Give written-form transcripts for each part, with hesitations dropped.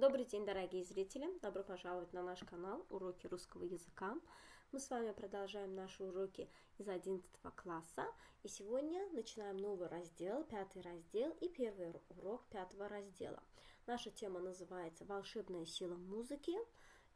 Добрый день, дорогие зрители! Добро пожаловать на наш канал «Уроки русского языка». Мы с вами продолжаем наши уроки из 11 класса. И сегодня начинаем новый раздел, 5 раздел и первый урок 5 раздела. Наша тема называется «Волшебная сила музыки».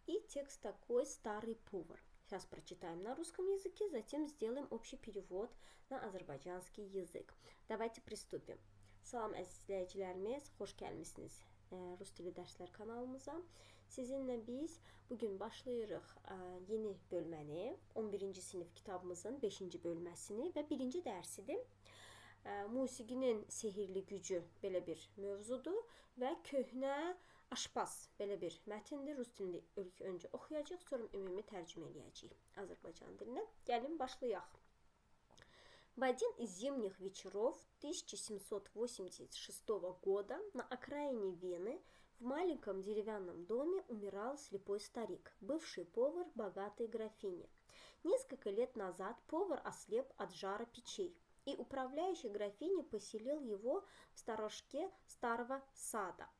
И текст такой «Старый повар». Сейчас прочитаем на русском языке, затем сделаем общий перевод на азербайджанский языk. Давайте приступим. Salam əziz izləyicilərimiz, xoş gəlmisiniz Rus dili dərslər kanalımıza. Sizinlə biz bugün başlayırıq yeni bölməni, 11-ci sinif kitabımızın 5-ci bölməsini və 1-ci dərsidir. Musiqinin sehirli gücü belə bir mövzudur və köhnə aşpaz belə bir mətindir. Rus dilində ilk öncə oxuyacaq, sonra ümumi tərcümə eləyəcəyik Azərbaycan dilinə. Gəlin başlayaq. В один из зимних вечеров 1786 года на окраине Вены в маленьком деревянном доме умирал слепой старик, бывший повар богатой графини. Несколько лет назад повар ослеп от жара печей, и управляющий графини поселил его в сторожке старого сада.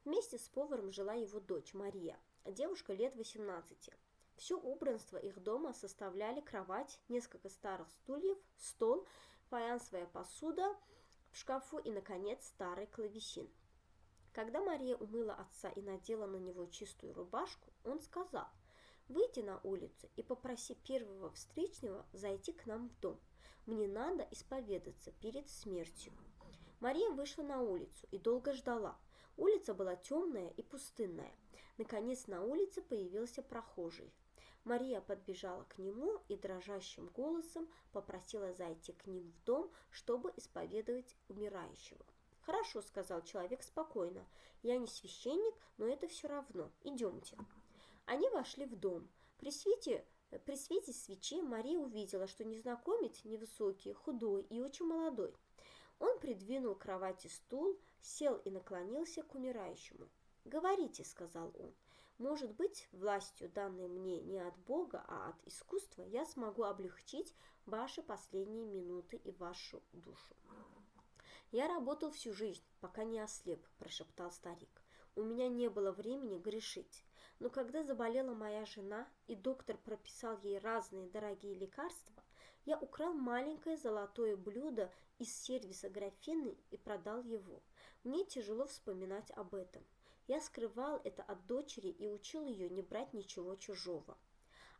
Вместе с поваром жила его дочь Мария, девушка лет 18. Все убранство их дома составляли кровать, несколько старых стульев, стол, фаянсовая посуда в шкафу и, наконец, старый клавесин. Когда Мария умыла отца и надела на него чистую рубашку, он сказал: «Выйди на улицу и попроси первого встречного зайти к нам в дом. Мне надо исповедаться перед смертью». Мария вышла на улицу и долго ждала. Улица была темная и пустынная. Наконец на улице появился прохожий. Мария подбежала к нему и дрожащим голосом попросила зайти к ним в дом, чтобы исповедовать умирающего. «Хорошо», — сказал человек спокойно, — «я не священник, но это все равно. Идемте». Они вошли в дом. При свете свечи Мария увидела, что незнакомец невысокий, худой и очень молодой. Он придвинул к кровати стул, сел и наклонился к умирающему. «Говорите», — сказал он, — «может быть, властью, данной мне не от Бога, а от искусства, я смогу облегчить ваши последние минуты и вашу душу». «Я работал всю жизнь, пока не ослеп», – прошептал старик. «У меня не было времени грешить. Но когда заболела моя жена, и доктор прописал ей разные дорогие лекарства, я украл маленькое золотое блюдо из сервиса графини и продал его. Мне тяжело вспоминать об этом. Я скрывал это от дочери и учил ее не брать ничего чужого».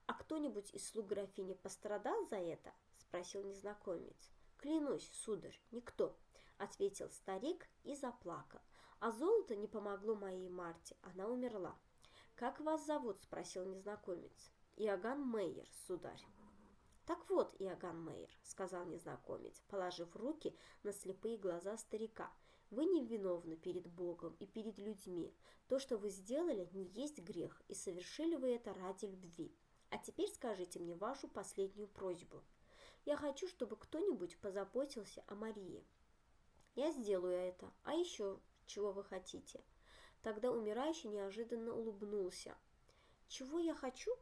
«А кто-нибудь из слуг графини пострадал за это?» – спросил незнакомец. «Клянусь, сударь, никто», — ответил старик и заплакал. «А золото не помогло моей Марте, она умерла». «Как вас зовут?» — спросил незнакомец. «Иоганн Мейер, сударь». «Так вот, Иоганн Мейер», — сказал незнакомец, положив руки на слепые глаза старика, — «вы невиновны перед Богом и перед людьми. То, что вы сделали, не есть грех, и совершили вы это ради любви. А теперь скажите мне вашу последнюю просьбу». «Я хочу, чтобы кто-нибудь позаботился о Марии». «Я сделаю это. А еще чего вы хотите?» Тогда умирающий неожиданно улыбнулся. «Чего я хочу?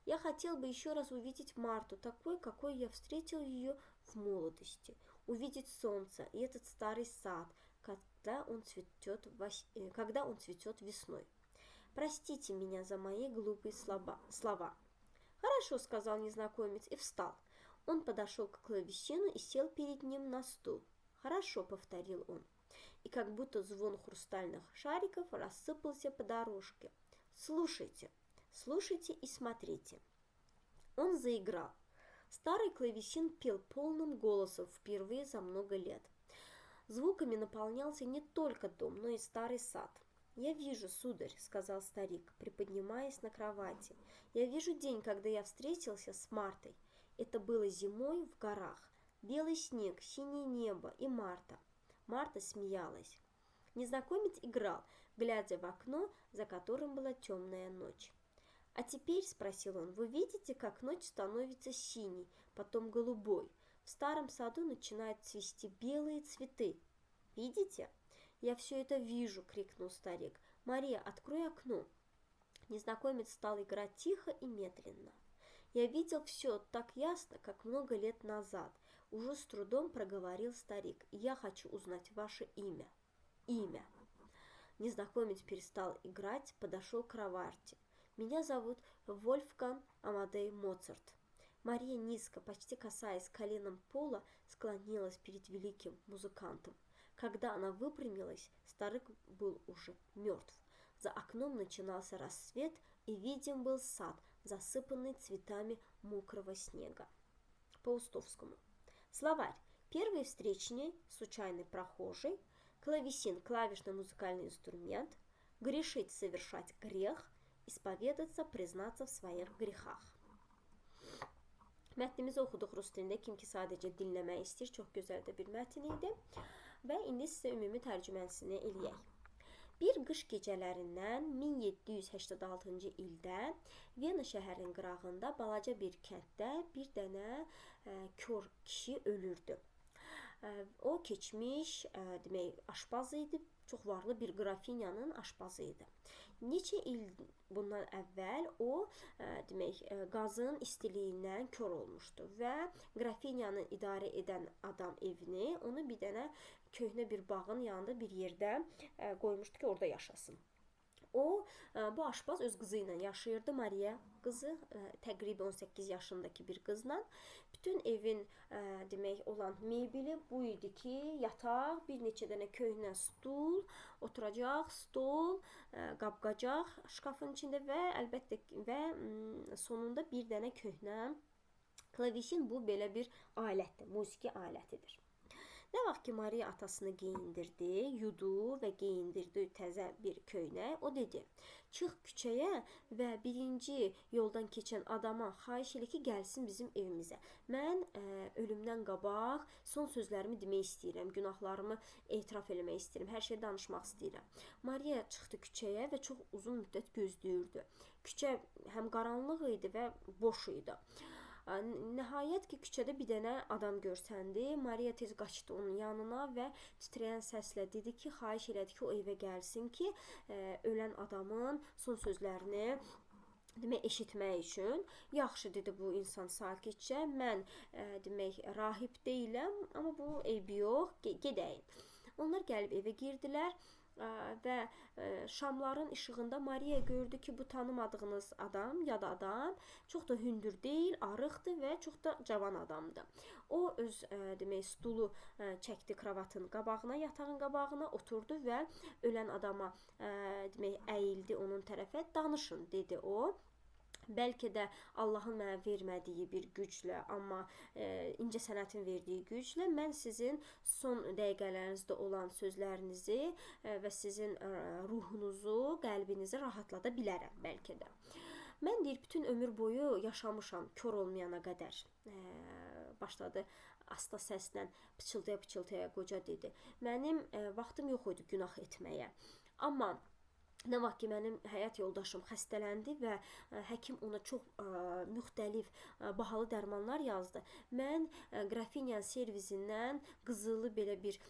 Я хотел бы еще раз увидеть Марту, такой, какой я встретил ее в молодости, увидеть солнце и этот старый сад, когда он цветет весной. Простите меня за мои глупые слова». «Хорошо», — сказал незнакомец и встал. Он подошел к клавесину и сел перед ним на стул. «Хорошо», — повторил он, и как будто звон хрустальных шариков рассыпался по дорожке. «Слушайте, слушайте и смотрите». Он заиграл. Старый клавесин пел полным голосом впервые за много лет. Звуками наполнялся не только дом, но и старый сад. «Я вижу, сударь», — сказал старик, приподнимаясь на кровати. «Я вижу день, когда я встретился с Мартой. Это было зимой в горах. Белый снег, синее небо и Марта». Марта смеялась. Незнакомец играл, глядя в окно, за которым была темная ночь. «А теперь, — спросил он, — вы видите, как ночь становится синей, потом голубой? В старом саду начинают цвести белые цветы. Видите?» «Я все это вижу!» — крикнул старик. «Мария, открой окно!» Незнакомец стал играть тихо и медленно. «Я видел все так ясно, как много лет назад», — уже с трудом проговорил старик. «Я хочу узнать ваше имя». «Имя». незнакомец перестал играть, подошел к кровати. Меня зовут Вольфганг Амадей Моцарт. Мария низко, почти касаясь коленом пола, склонилась перед великим музыкантом. Когда она выпрямилась, старик был уже мертв. За окном начинался рассвет, и виден был сад, засыпанный цветами мокрого снега. Паустовскому. Словарь. Первый встречный, случайный прохожий. Клавесин – клавишный музыкальный инструмент. Грешить – совершать грех. İsповедаться, признаться в своих грехах. Mətnimizi oxuduq rus dilində. Kim ki sadəcə dinləmək istəyir, çox gözəl də bir mətn idi. Və indi sizə ümumi tərcüməsini eləyək. Bir qış gecələrindən 1786-cı ildə Viyana şəhərinin qırağında balaca bir kənddə bir dənə kör kişi ölürdü. O keçmiş, demək, aşpaz idi, çox varlı bir qrafinyanın aşpazı idi. Neçə il bundan əvvəl o, demək, qazın istiliyindən kör olmuşdu və qrafinyanı idarə edən adam evini onu bir dənə köhnə bir bağın yanında bir yerdə qoymuşdu ki, orada yaşasın. O, bu aşpaz öz qızı ilə yaşayırdı, Maria qızı, təqribən 18 yaşındakı bir qızla. Bütün evin demək olan mebeli bu idi ki, yataq, bir neçə dənə köhnə stul, oturacaq, stol, qab-qacaq şkafın içində və əlbəttə və sonunda bir dənə köhnə klavesin. Bu belə bir alətdir, musiqi alətidir. Nə vaxt ki, Maria atasını geyindirdi, yudu və geyindirdi təzə bir köynək, o dedi, çıx küçəyə və birinci yoldan keçən adama xahiş elə ki, gəlsin bizim evimizə. Mən ölümdən qabaq son sözlərimi demək istəyirəm, günahlarımı etiraf eləmək istəyirəm, hər şey danışmaq istəyirəm. Maria çıxdı küçəyə və çox uzun müddət gözləyirdi. Küçə həm qaranlıq idi və boş idi. Nəhayət ki, küçədə bir dənə adam görsəndi. Maria tez qaçdı onun yanına və titrəyən səslə dedi ki, xahiş elədi ki, o evə gəlsin ki, ölən adamın son sözlərini demək, eşitmək üçün. Yaxşı, dedi bu insan sakitcə, mən demək, rahib deyiləm, amma bu eybi yox, gedəyin. Onlar gəlib evə girdilər və şamların işığında Maria gördü ki, bu tanımadığınız adam, yad adam, çox da hündür deyil, arıqdır və çox da cavan adamdır. O öz demək, stulu çəkdi kravatın qabağına, yatağın qabağına oturdu və ölən adama demək, əyildi onun tərəfə. Danışın, dedi o. Bəlkə də Allahın mənə vermədiyi bir güclə, amma incə sənətin verdiyi güclə mən sizin son dəqiqələrinizdə olan sözlərinizi və sizin ruhunuzu, qəlbinizi rahatlada bilərəm bəlkə də. Mən deyir, bütün ömür boyu yaşamışam kör olmayana qədər. Başladı asta səslə, pıçıldaya-pıçıldaya qoca dedi. Mənim vaxtım yox idi günah etməyə. Amma nə vaxt ki, mənim həyat yoldaşım xəstələndi və həkim ona çox müxtəlif, bahalı dərmanlar yazdı. Mən qrafinyan servisindən qızılı belə bir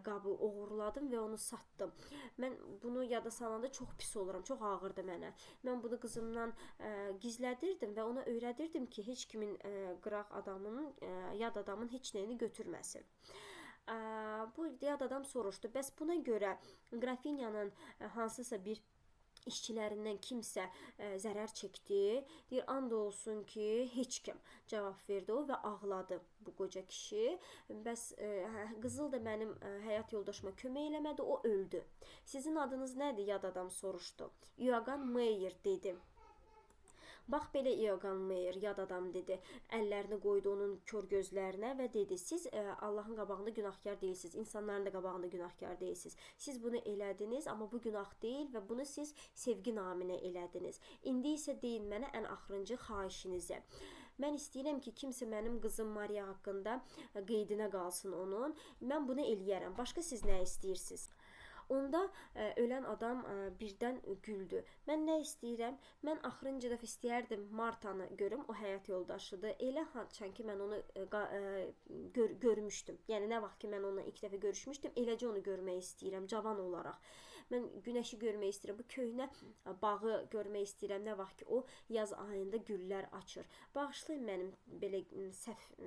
qabı oğurladım və onu satdım. Mən bunu yada salanda çox pis oluram, çox ağırdı mənə. Mən bunu qızımdan gizlədirdim və ona öyrədirdim ki, heç kimin qıraq adamın, yad adamın heç nəyini götürməsin. Bu yad adam soruşdu, bəs buna görə qrafinyanın hansısa bir işçilərindən kimsə zərər çəkdi? Deyir, and olsun ki, heç kim, cavab verdi o və ağladı bu qoca kişi. Bəs qızıl da mənim həyat yoldaşıma kömək eləmədi, o öldü. Sizin adınız nədir? Yad adam soruşdu. Iogan Meyer dedi. Bax belə Iogan Meyer, yad adam dedi. Əllərini qoydu onun kör gözlərinə və dedi, siz Allahın qabağında günahkar deyilsiniz, insanların da qabağında günahkar deyilsiniz. Siz bunu elədiniz, amma bu günah deyil və bunu siz sevgi naminə elədiniz. İndi isə deyin mənə ən axırıncı xahişinizi. Mən istəyirəm ki, kimsə mənim qızım Maria haqqında qeydinə qalsın onun. Mən bunu eləyərəm. Başqa siz nə istəyirsiniz? Onda ölən adam birdən güldü. Mən nə istəyirəm? Mən axırıncı dəfə istəyərdim Martanı görüm, o həyat yoldaşıdır. Elə hançan ki, mən onu görmüşdüm. Yəni, nə vaxt ki, mən onunla ilk dəfə görüşmüşdüm, eləcə onu görmək istəyirəm, cavan olaraq. mən günəşi görmək istəyirəm, bu köhnə bağı görmək istəyirəm, nə vaxt ki o yaz ayında güllər açır. Bağışlayın mənim belə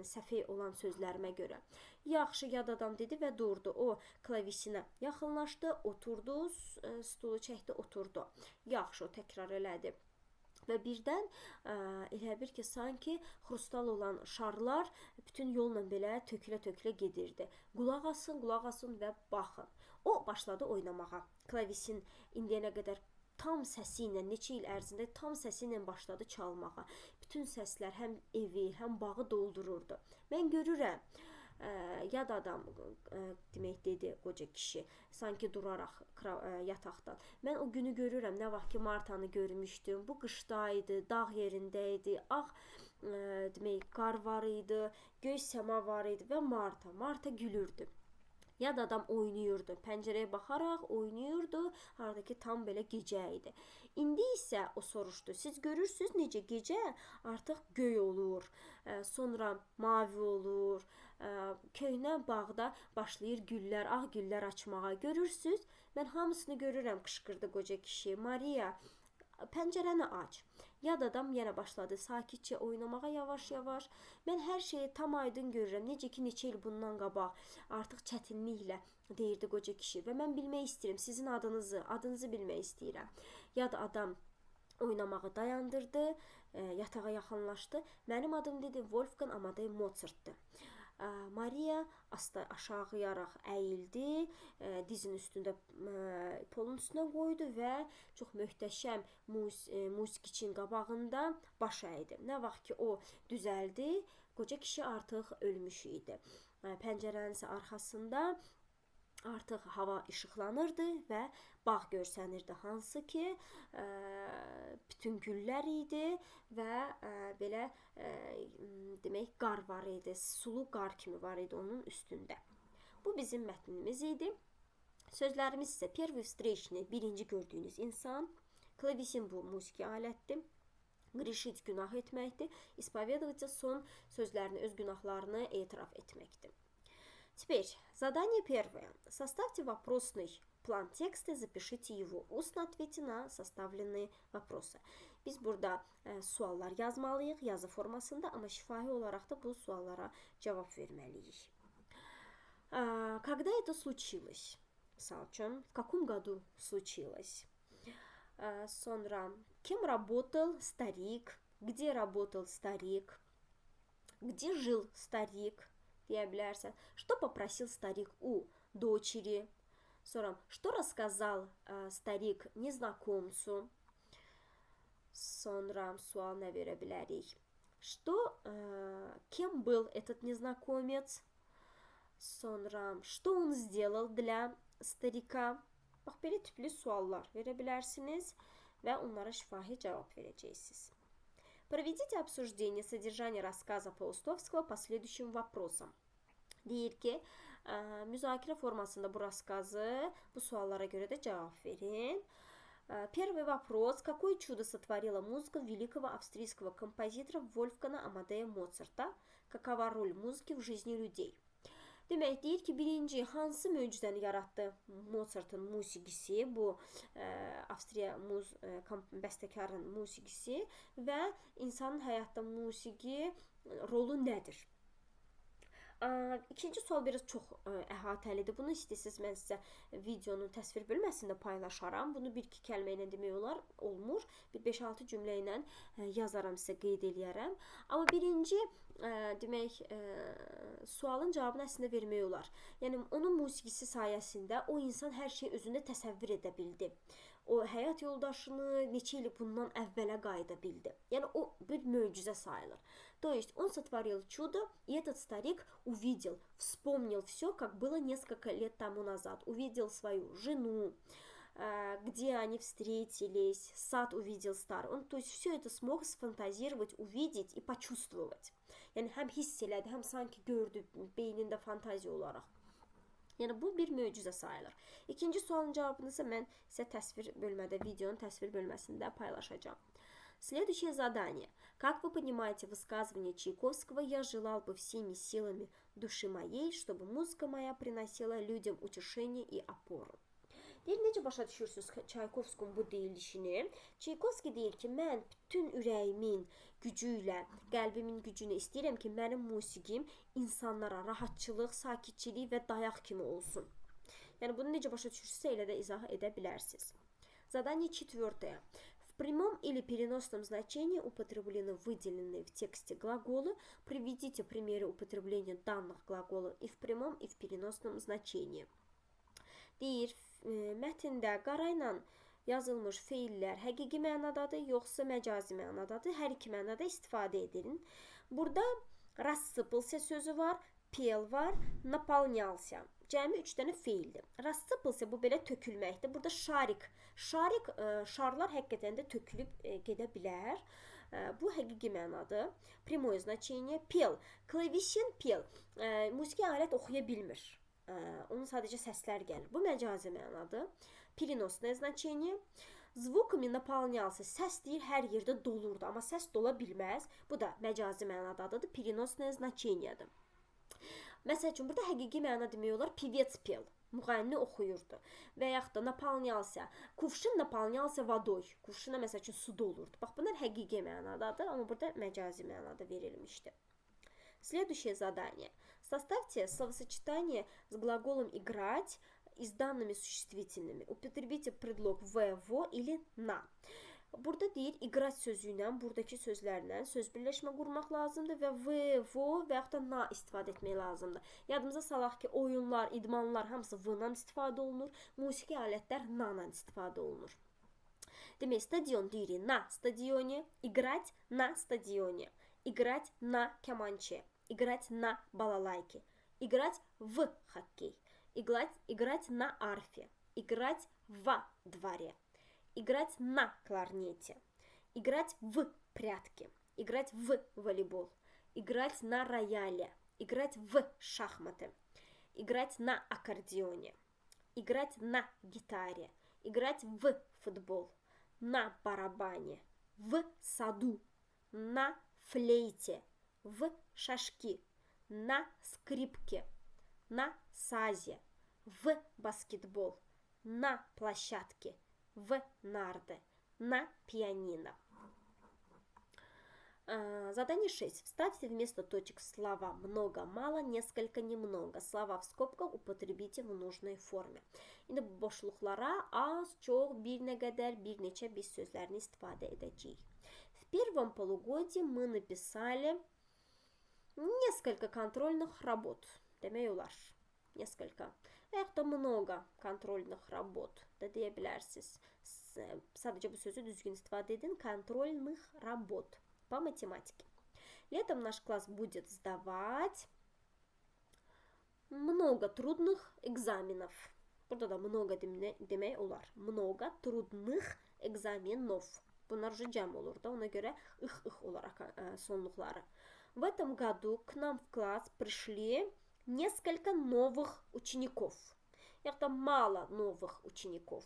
səfeh olan sözlərimə görə. Yaxşı, yad adam dedi və durdu. O klavisinə yaxınlaşdı, oturdu, stulu çəkdi, oturdu. Yaxşı, o təkrar elədi. Və birdən elə bir ki, sanki xrustal olan şarlar bütün yolla belə tökülə-tökülə gedirdi. Qulaq asın və baxın. O başladı oynamağa. Klavisin indiyənə qədər tam səsi ilə, neçə il ərzində tam səsi ilə başladı çalmağa. Bütün səslər həm evi, həm bağı doldururdu. Mən görürəm, yad adam demək dedi qoca kişi, sanki duraraq yataqdan. Mən o günü görürəm, nə vaxt ki Martanı görmüşdüm. Bu qışda idi, dağ yerində idi, demək qar var idi, göy səma var idi və Marta gülürdü. Yad adam oynayırdı, pəncərəyə baxaraq oynayırdı, haradakı tam belə gecə idi. İndi isə o soruşdu, siz görürsünüz necə gecə artıq göy olur, sonra mavi olur, köhnə bağda başlayır güllər, ağ güllər açmağa. Görürsünüz? Mən hamısını görürəm, qışqırdı qoca kişi. Maria, pəncərəni aç. Yad adam yenə başladı sakitcə oynamağa yavaş-yavaş. Mən hər şeyi tam aydın görürəm. Necə ki, neçə il bundan qabaq artıq çətinliklə deyirdi qoca kişi. Və mən bilmək istəyirəm sizin adınızı bilmək istəyirəm. Yad adam oynamağı dayandırdı, yatağa yaxınlaşdı. Mənim adım dedi Wolfgang Amadei Mozart'dır. Maria aşağıyaraq əyildi, dizin üstündə polun üstünə qoydu və çox möhtəşəm musiqiçinin qabağında baş əydi. Nə vaxt ki o düzəldi, qoca kişi artıq ölmüş idi. Pəncərənin isə arxasında artıq hava işıqlanırdı və bağ görsənirdi, hansı ki bütün güllər idi və belə demək qar var idi, sulu qar kimi var idi onun üstündə. Bu bizim mətnimiz idi. Sözlərimiz isə Первый встречный, birinci gördüyünüz insan, klavisin bu musiqi alətdir, Грешить günah etməkdir, исповедоваться son sözlərini, öz günahlarını etiraf etməkdir. Теперь задание первое. Составьте вопросный план текста, запишите его. Устно ответьте на составленные вопросы. Biz burada suallar yazmalıyıq, yazı formasında, amma şifahi olaraq da bu suallara cavab verməliyik. Когда это случилось? Misal üçün, в каком году случилось? Sonra, кем работал старик? Где работал старик? Где жил старик? Deyə bilərsən. Что попросил старик у дочери? Sonra, что рассказал старик незнакомцу? Sonra, sual nə verə bilərik? Кем был этот незнакомец? Sonra, что он сделал для старика? Bax, belə tipli suallar verə bilərsiniz və onlara şifahi cavab verəcəksiniz. Проведите обсуждение содержания рассказа Паустовского по следующим вопросам. Deyir ki, müzakirə formasında bu рассказı, bu suallara görə də cavab verin. Первый вопрос. Какое чудо сотворила музыка великого австрийского композитора Вольфганга Амадея Моцарта? Какова роль музыки в жизни людей? Demək, deyir ki, birinci, hansı möcüzəni yaratdı Mozart'ın musiqisi, bu Avstriya bəstəkarının musiqisi və insanın həyatda musiqi rolu nədir? İkinci sual biraz çox əhatəlidir. Bunu istəyirsiniz, mən sizə videonun təsvir bölməsində paylaşaram. Bunu bir-iki kəlmə ilə demək olar, olmur. Bir 5-6 cümlə ilə yazaram, sizə qeyd eləyərəm. Amma birinci, demək, sualın cavabını əslində vermək olar. Yəni, onun musiqisi sayəsində o insan hər şeyi özündə təsəvvür edə bildi. O həyat yoldaşını neçə il bundan əvvələ qayıda bildi. Yəni, o bir möcüzə sayılır. То есть он сотворил чудо, и этот старик увидел, вспомнил все, как было несколько лет тому назад. Увидел свою жену, где они встретились, сад увидел старый. Он, то есть все это смог сфантазировать, увидеть и почувствовать. Yani həm hiss elədi, həm sanki gördü beynində fantaziya olaraq. Yəni bu bir möcüzə sayılır. İkinci sualın cavabını isə mən sizə təsvir bölmədə, videonun təsvir bölməsində paylaşacağım. Следующее задание. Как вы понимаете высказывание Чайковского «Я желал бы всеми силами души моей, чтобы музыка моя приносила людям утешение и опору». Deyir, necə başa düşürsünüz Çaykovskinin bu deyilişini? Çaykovski deyir ki, mən bütün ürəyimin gücü ilə, qəlbimin gücünü istəyirəm ki, mənim musiqim insanlara rahatçılıq, sakitçilik və dayaq kimi olsun. Yəni, bunu necə başa düşürsünüzsə, elə də izah edə bilərsiniz. Задание 4. В прямом или переносном значении употреблены выделенные в тексте глаголы. Приведите примеры употребления данных глаголов и в прямом, и в переносном значении. Deyir, mətndə qara ilə yazılmış feillər həqiqi mənadadır, yoxsa məcazi mənadadır? Hər iki mənada istifadə edin. Burada рассыпался sözü var, pел var, наполнялся. Cəmi 3 dənə feildir. Рассыпался bu belə tökülməkdir. Burada şarik. Şarlar həqiqətən də tökülüb gedə bilər. Bu həqiqi mənadır. Прямое значение pел. Klavişin pел. Musiqi alət oxuya bilmir. Onun sadəcə səslər gəlir. Bu məcazi mənadır. Переносное значение. Звуками наполнялся. Səs deyir, hər yerdə dolurdu. Amma səs dola bilməz. Bu da məcazi mənadadır. Переносное значениеdir. Məsəl üçün, burada həqiqi məna demək olar. Pevец pел. Müğənni oxuyurdu. Və yaxud da naполнялся. Kuvşin naполнялся водой. Kuvşina məsəl üçün su dolurdu. Bax, bunlar həqiqi mənadadır. Amma burada məcazi mənada verilmişdir. Следующее задание. Составьте словосочетание с глаголом «играть» и с данными существительными. Употребите предлог «в», «во» или «на». Burada deyir, играть sözü ilə, buradakı sözlərlə söz birləşmə qurmaq lazımdır və «v», «vo» və yaxud da «na» istifadə etmək lazımdır. Yadımıza salaq ki, oyunlar, idmanlar hamısı «v»-dan istifadə olunur, musiqi alətlər «na»dan istifadə olunur. Demək, stadion deyirik, «на стадионе», играть «на стадионе», играть «на кеманче», играть на балалайке, играть в хоккей, играть на арфе, играть во дворе, играть на кларнете, играть в прятки, играть в волейбол, играть на рояле, играть в шахматы, играть на аккордеоне, играть на гитаре, играть в футбол, на барабане, в саду, на флейте, в шашки, на скрипке, на сазе, в баскетбол, на площадке, в нарды, на пианино. Задание 6. Вставьте вместо точек слова много, мало, несколько, немного. Слова в скобках употребите в нужной форме. İndi bu boşluqlara az, çox, bir nə qədər, bir neçə biz sözlərini istifadə edəcəyik. В первом полугодии мы написали несколько контрольных работ. Demək olar. Nесколько. Və yaxud da много контрольных работ da deyə bilərsiniz. Sadəcə bu sözü düzgün istifadə edin. Контрольных работ по математике. Летом наш класс будет сдавать много трудных экзаменов. Burada da много demək olar. Много трудных экзаменов. Bunlar уже cəm olur da, ona görə ıx olaraq sonluqları. В этом году к нам в класс пришли несколько новых учеников. Yaxud da mало новых учеников.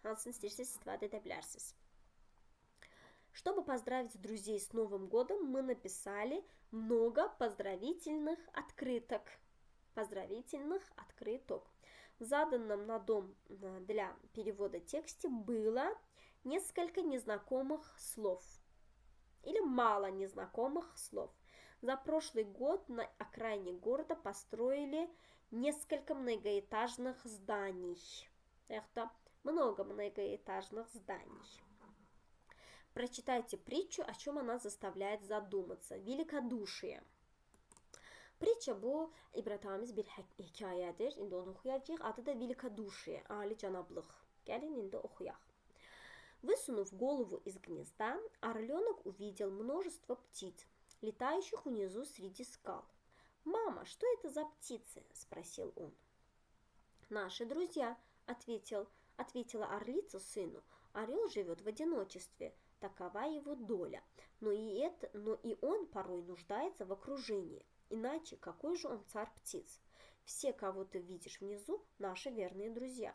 Hansını istəyirsiniz istifadə edə bilərsiniz. Чтобы поздравить друзей с Новым годом, мы написали много поздравительных открыток. Поздравительных открыток. В заданном на дом для перевода тексте было несколько незнакомых слов. Или мало незнакомых слов. За прошлый год на окраине города построили несколько многоэтажных зданий. Это много многоэтажных зданий. Прочитайте притчу, о чем она заставляет задуматься. Великодушие. Prитча bu ibrətamiz bir hekayədir. İndi onu oxuyacağıq. Adı da Великодушие, ali canablıq. Gəlin indi oxuyaq. Высунув голову из гнезда, орленок увидел множество птиц, летающих внизу среди скал. «Мама, что это за птицы?» – спросил он. «Наши друзья», – ответила орлица сыну. «Орел живет в одиночестве, такова его доля, но и он порой нуждается в окружении. Иначе какой же он царь птиц? Все, кого ты видишь внизу, наши верные друзья».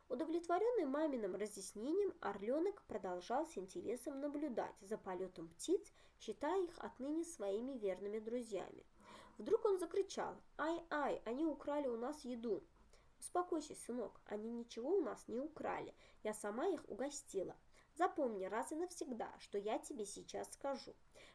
Удовлетворенный маминым разъяснением, орленок продолжал с интересом наблюдать за полетом птиц, считая их отныне своими верными друзьями. Вдруг он закричал: «Ай-ай, они украли у нас еду!» Успокойся, сынок, они ничего у нас не украли. Я сама их угостила. Запомни раз и навсегда, что я тебе сейчас скажу.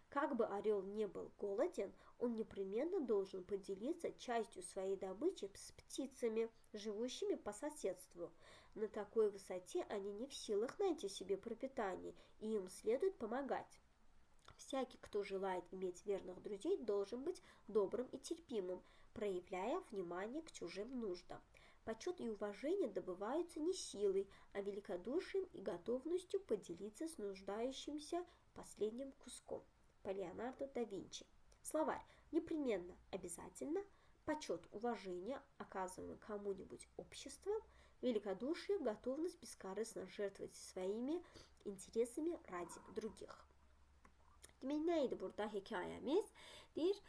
Как бы орел не был голоден, он непременно должен поделиться частью своей добычи с птицами, живущими по соседству. На такой высоте они не в силах найти себе пропитание, и им следует помогать. Всякий, кто желает иметь верных друзей, должен быть добрым и терпимым, проявляя внимание к чужим нуждам. Почет и уважение добываются не силой, а великодушием и готовностью поделиться с нуждающимся последним куском. По Леонардо да Винчи. Словарь. Непременно, обязательно. Почет, уважение, оказываемое кому-нибудь обществом. Великодушие, готовность бескорыстно жертвовать своими интересами raди других. Demək, nə idi burada hekayəmiz? Deyir,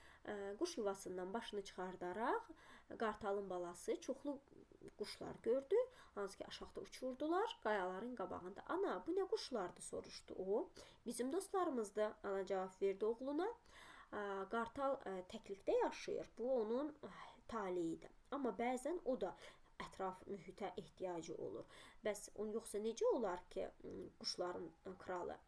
quş yuvasından başını çıxardaraq qartalın balası çoxlu quşlar gördü. Hansı ki aşağıda uçurdular qayaların qabağında. Ana, bu nə quşlardı soruşdu o. Bizim dostlarımızdır, ana cavab verdi oğluna. Qartal təklikdə yaşayır. Bu onun taleyidir. Amma bəzən o da ətraf mühitə ehtiyacı olur. Bəs yoxsa necə olar ki, quşların kralı?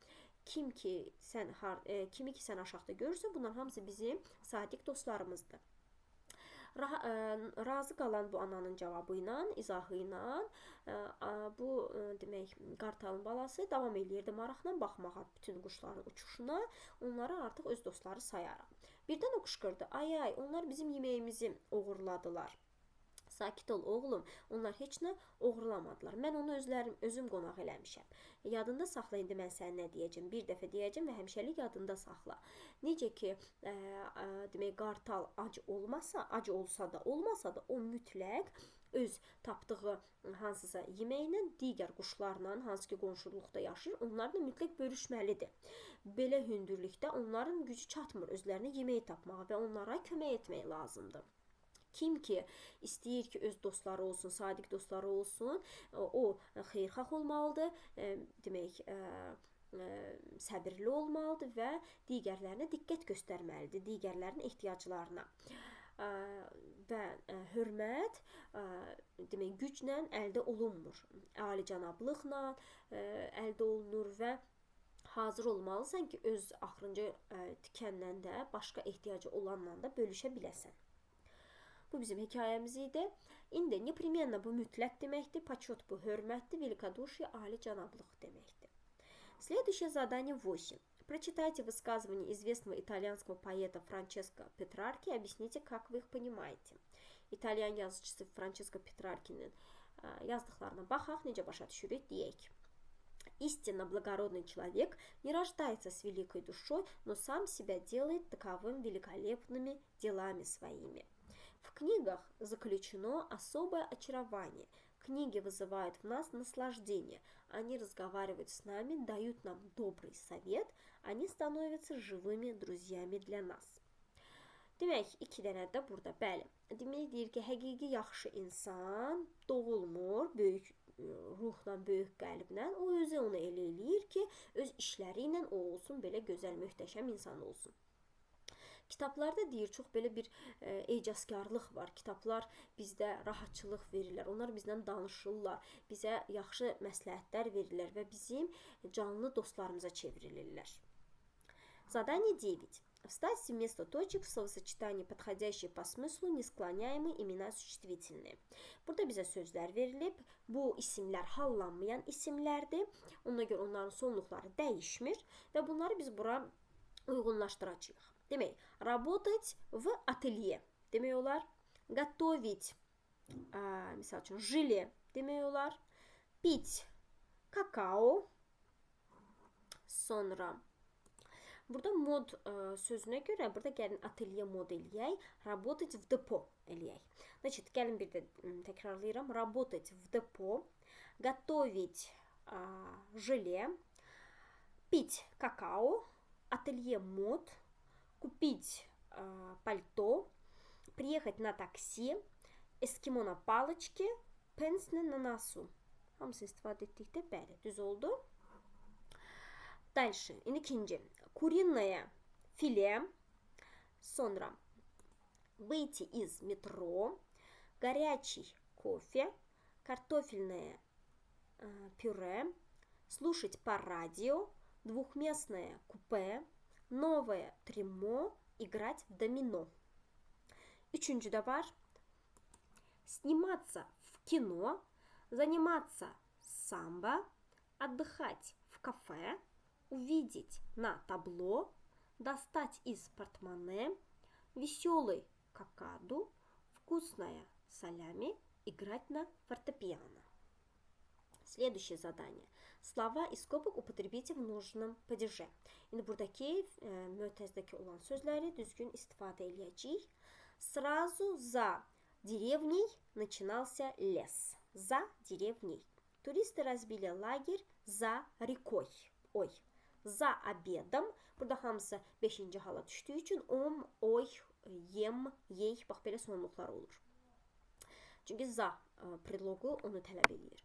Kimi ki sən aşağıda görürsə, bunların hamısı bizim sadiq dostlarımızdır. Razı qalan bu ananın cavabı ilə, izahı ilə bu demək qartalın balası davam eləyirdi maraqla baxmağa bütün quşların uçuşuna. Onları artıq öz dostları sayaraq. Birdən o qışqırdı: "Ay, onlar bizim yeməyimizi oğurladılar." Sakit ol oğlum, onlar heç nə oğurlamadılar. Mən onu özüm qonaq eləmişəm. Yadında saxla, indi mən sənə nə deyəcəm. Bir dəfə deyəcəm və həmişəlik yadında saxla. Necə ki, demək, qartal ac olsa da, olmasa da o mütləq öz tapdığı hansısa yeməklə digər quşlarla, hansı ki qonşuluqda yaşayır, onlarla mütləq bölüşməlidir. Belə hündürlükdə onların gücü çatmır özlərinə yemək tapmağa və onlara kömək etmək lazımdır. Kim ki istəyir ki öz dostları olsun, sadiq dostları olsun, o xeyirxah olmalıdır, demək, səbirli olmalıdır və digərlərinə diqqət göstərməlidir, digərlərinin ehtiyaclarına. Və hörmət demək, güclə əldə olunmur, alicənablıqla əldə olunur və hazır olmalısan ki, öz axırıncı tikəndən də başqa ehtiyacı olanla da bölüşə biləsən. Bu bizim hekayemiz idi. İndi непременно bu mütləq deməkdir, почет bu hörmətdir, великодушие alicənablıq deməkdir. Следующее задание 8. Прочитайте высказывания известного итальянского поэта Франческо Петрарки и объясните, как вы их понимаете. İtalyan yazıcısı Франческо Петраркinin yazdıqlarına baxaq, necə başa düşürük deyək. Истинно благородный человек не рождается с великой душой, но сам себя делает таковым великолепными делами своими. В книгах заключено особое очарование. Книги вызывают в нас наслаждение. Они разговаривают с нами, дают нам добрый совет. Они становятся живыми друзьями для нас. Demək, iki dənə də burada, bəli. Demək, deyir ki, həqiqi yaxşı insan doğulmur, böyük ruhla, böyük qəlblə. O özü onu elə eləyir ki, öz işləri ilə o olsun, belə gözəl, möhtəşəm insan olsun. Kitablarda deyir, çox belə bir ecazkarlıq var. Kitablar bizdə rahatçılıq verirlər. Onlar bizdən danışırlar. Bizə yaxşı məsləhətlər verirlər və bizim canlı dostlarımıza çevrilirlər. Задание 9. Вставьте вместо точек в словосочетании, подходящие по смыслу, несклоняемые имена существительные. Burada bizə sözlər verilib. Bu isimlər hallanmayan isimlərdir. Ona görə onların sonluqları dəyişmir və bunları biz bura uyğunlaşdıracağıq. Demək, работать в ателье demək olar. Готовить, misal üçün, желе demək olar. Pить kakao. Sonra burada mod sözünə görə burada gəlin atelye mod eləyək. Работать в депо eləyək. Значит, gəlin bir də təkrarlayıram. Работать в депо. Готовить желе. Пить какао. Ателье мод. Купить пальто, приехать на такси, эскимо на палочке, pensne на носу. Hamısı istifadə etdikdə bəli, düz oldu. Дальше, ikinci. Куриное филе. Sonra выйти из метро. Горячий кофе, картофельное пюре, слушать по радио, двухместное купе, новое трюмо, играть в домино. Üçüncüde var. Сниматься в кино, заниматься самбо, отдыхать в кафе, увидеть на табло, достать из портмоне, веселый какаду, вкусное солями, играть на фортепиано. Следующее задание. Slava из skobuk употребите в нужном падеже. İndi buradaki mötəzdəki olan sözləri düzgün istifadə eləyəcəyik. Сразу за деревней начинался лес. За деревней. Туристы разбили лагерь за рекой. Ой. За обедом. Burada hamısı 5-ci hala düşdüyü üçün oy, yem, yey, bax belə sonluqlar olur. Çünki za предлогу onu tələb eləyir.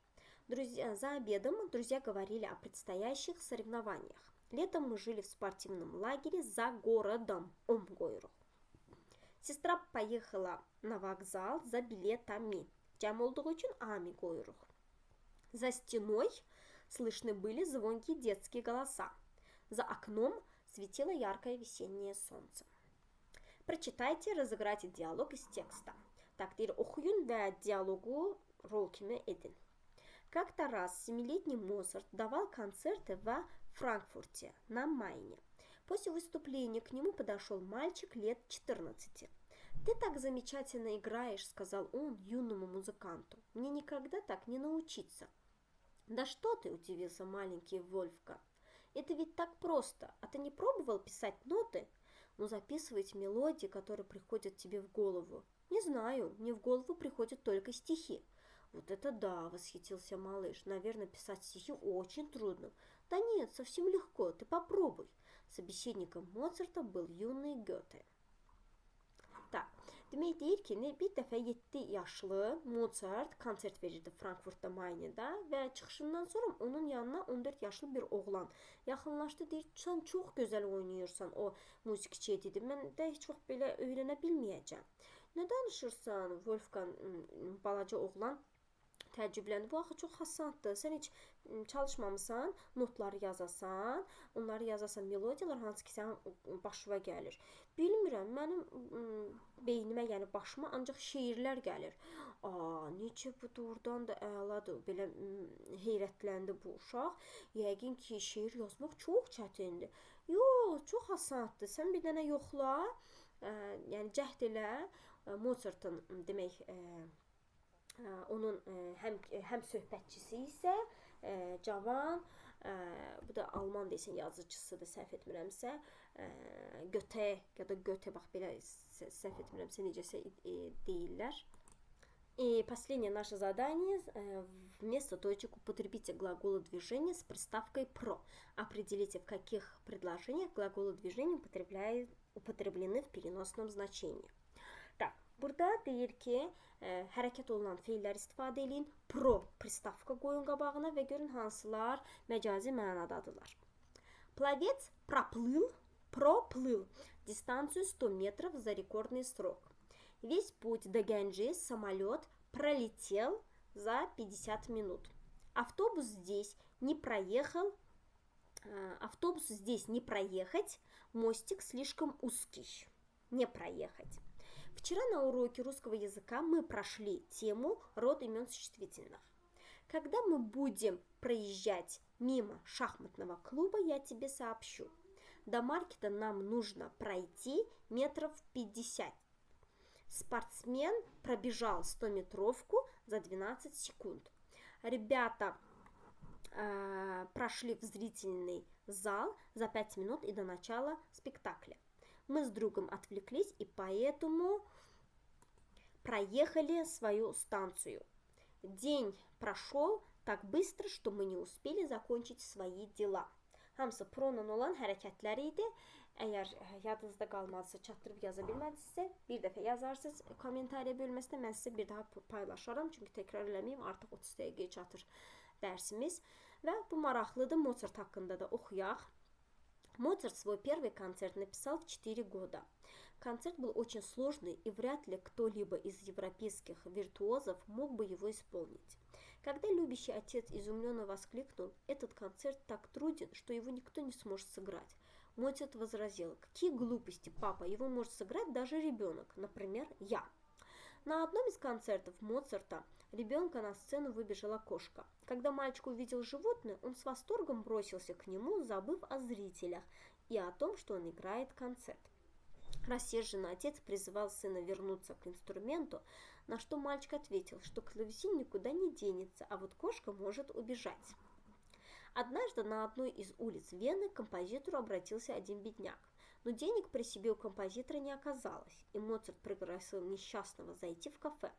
За обедом друзья говорили о предстоящих соревнованиях. Летом мы жили в спортивном лагере за городом. Сестра поехала на вокзал за билетами. Cəm olduğu üçün ami qoyuruq. За стеной слышны были звонкие детские голоса. За окном светило яркое весеннее солнце. Прочитайте, разыграйте диалог из текста. Takdiri oxuyun və диалогу rol kimi edin. Как-то раз 7-летний Моцарт давал концерты во Франкфурте на Майне. После выступления к нему подошел мальчик лет 14. «Ты так замечательно играешь», — сказал он юному музыканту. «Мне никогда так не научиться». «Да что ты», — удивился маленький Вольфка. «Это ведь так просто. А ты не пробовал писать ноты? Ну, записывать мелодии, которые приходят тебе в голову». «Не знаю, мне в голову приходят только стихи». «Вот это да», — восхитился малыш. «Наверное, писать стихи очень трудно». «Да нет, совсем легко, ты попробуй». Собеседником Моцарта был юный Гёте. Так, demək deyir ki, bir dəfə 7 yaşlı Mozart konsert verirdi Frankfurtda Mayne'da və çıxışından sonra onun yanına 14 yaşlı bir oğlan yaxınlaşdı. Deyir, sən çox gözəl oynayırsan, o musiqiçiyə dedi. Mən də heç vaxt belə öyrənə bilməyəcəm. Nə danışırsan, Wolfgang, balaca oğlan təəccübləndi. Bu axı çox asandır. Sən heç çalışmamısan, notları yazasan, onları yazasan melodiyalar hansı ki sənin başına gəlir. Bilmirəm, mənim beynimə, yəni başıma ancaq şeirlər gəlir. Necə bu doğrudan da əladır. Belə heyrətləndi bu uşaq. Yəqin ki, şeir yazmaq çox çətindir. Yox, çox asandır. Sən bir dənə yoxla, yəni cəhd elə. Mozart'ın demək onun həm söhbətçisi isə cavan, bu da Alman desin yazıcısıdır, səhv etmirəmsə, Goethe ya da Goethe, bax belə səhv etmirəmsə necəsə deyirlər. И последнее наше задание. Вместо точек употребите глаголы движения с приставкой «про». Определите, в каких предложениях глаголы движения употреблены в переносном значении. Так, burada deyir ki, hərəkət olunan feillər istifadə edin, pro приставка qoyun qabağına və görün hansılar məcazi mənadadırlar. Пловец проплыл, проплыл дистанцию 100 метров за рекордный срок. Весь путь до Ганджи самолет пролетел за 50 минут. Автобус здесь не проехать, мостик слишком узкий. Не проехать. Вчера на уроке русского языка мы прошли тему род имен существительных. Когда мы будем проезжать мимо шахматного клуба, я тебе сообщу. До маркета нам нужно пройти метров 50. Спортсмен пробежал 100-метровку за 12 секунд. Ребята прошли в зрительный зал за 5 минут и до начала спектакля. Мы с другом отвлеклись и поэтому проехали свою станцию. День прошел так быстро, что мы не успели закончить свои dела. Hamısı pronon olan hərəkətlər idi. Əgər yadınızda qalmadısa, çatdırıb yaza bilmədinizsə, bir dəfə yazarsınız kommentariya bölməsində, mən sizə bir daha paylaşaram. Çünki təkrar eləməyim, artıq 30 dəqiqəyə çatır dərsimiz. Və bu maraqlıdır, Mozart haqqında da oxuyaq. Моцарт свой первый концерт написал в 4 года. Концерт был очень сложный, и вряд ли кто-либо из европейских виртуозов мог бы его исполнить. Когда любящий отец изумленно воскликнул: «Этот концерт так труден, что его никто не сможет сыграть», Моцарт возразил: «Какие глупости, папа, его может сыграть даже ребенок, например, я». На одном из концертов Моцарта ребенка на сцену выбежала кошка. Когда мальчик увидел животное, он с восторгом бросился к нему, забыв о зрителях и о том, что он играет концерт. Рассерженный отец призывал сына вернуться к инструменту, на что мальчик ответил, что клавесин никуда не денется, а вот кошка может убежать. Однажды на одной из улиц Вены к композитору обратился один бедняк, но денег при себе у композитора не оказалось, и Моцарт пригласил несчастного зайти в кафе.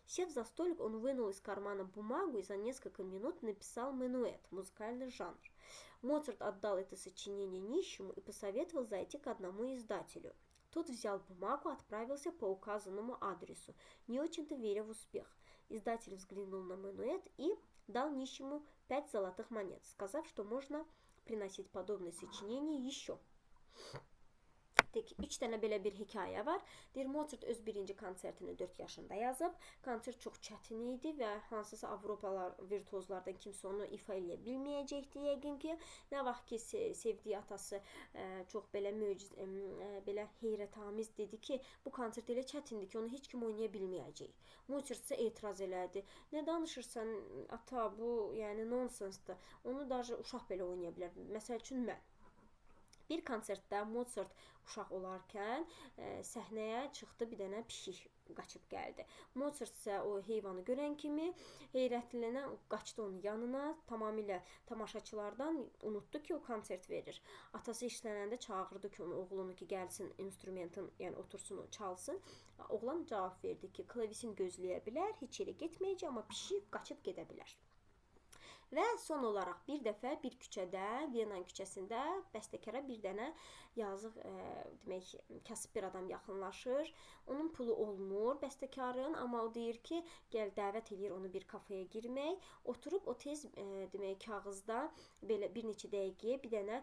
Сев за столик, он вынул из кармана бумагу и за несколько минут написал минуэт, музыкальный жанр. Моцарт отдал это сочинение нищему и посоветовал зайти к одному издателю. Тот взял бумагу и отправился по указанному адресу, не очень-то веря в успех. Издатель взглянул на минуэт и дал нищему 5 золотых монет, сказав, что можно приносить подобные sочинения еще. Tek 3 dənə belə bir hekayə var. Deyir, Mozart öz birinci konsertini 4 yaşında yazıb. Konsert çox çətin idi və hansısa Avropalar virtuozlardan kimsə onu ifa edə bilməyəcəkdi yəqin ki. Nə vaxt ki sevdiyi atası çox belə belə heyrətamiz dedi ki, bu konsert elə çətindir ki, onu heç kim oynaya bilməyəcək. Mozart isə etiraz elədi. Nə danışırsan ata, bu yəni nonsensdir. Onu даже uşaq belə oynaya bilər. Məsəl üçün mən. Bir konsertdə Mozart uşaq olarkən səhnəyə çıxdı, bir dənə pişik qaçıb gəldi. Mozart isə o heyvanı görən kimi heyrətlənə qaçdı onun yanına, tamamilə tamaşaçılardan unutdu ki, o konsert verir. Atası işlənəndə çağırdı ki, oğlunu ki, gəlsin instrumentin, yəni otursun, çalsın. Oğlan cavab verdi ki, klavisin gözləyə bilər, heç yerə getməyəcək, amma pişik qaçıb gedə bilər. Və son olaraq bir dəfə bir küçədə, Viyana küçəsində bəstəkara bir dənə yazıq, demək, kasıb bir adam yaxınlaşır. Onun pulu olmur bəstəkarın, amma o deyir ki, gəl dəvət edir onu bir kafeyə girmək. Oturub o tez, demək, kağızda belə bir neçə dəqiqəyə bir dənə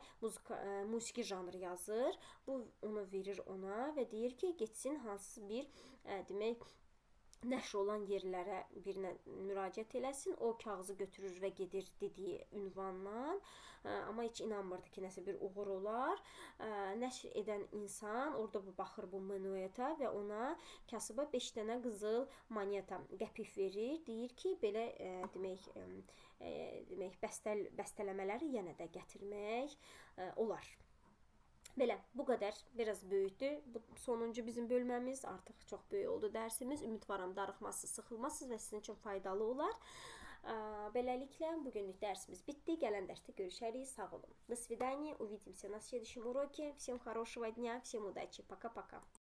musiqi janrı yazır. Bu onu verir ona və deyir ki, getsin hansısa bir, demək, nəşr olan yerlərə birinə müraciət eləsin. O kağızı götürür və gedir dediyi ünvandan. Amma heç inanmırdı ki, nəsə bir uğur olar. Nəşr edən insan orada baxır bu menueta və ona kasıba 5 dənə qızıl moneta, qəpik verir. Deyir ki, belə demək bəstələmələri yenə də gətirmək olar. Belə, bu qədər, biraz böyükdür. Bu sonuncu bizim bölməmiz, artıq çox böyük oldu dərsimiz. Ümidvaram darıxmazsınız, sıxılmazsınız və sizin üçün faydalı olar. Beləliklə, bugünlük dərsimiz bitdi. Gələn dərsdə görüşərik. Sağ olun. До свидания. Увидимся на следующем уроке. Всем хорошего дня, всем удачи. Пока-пока.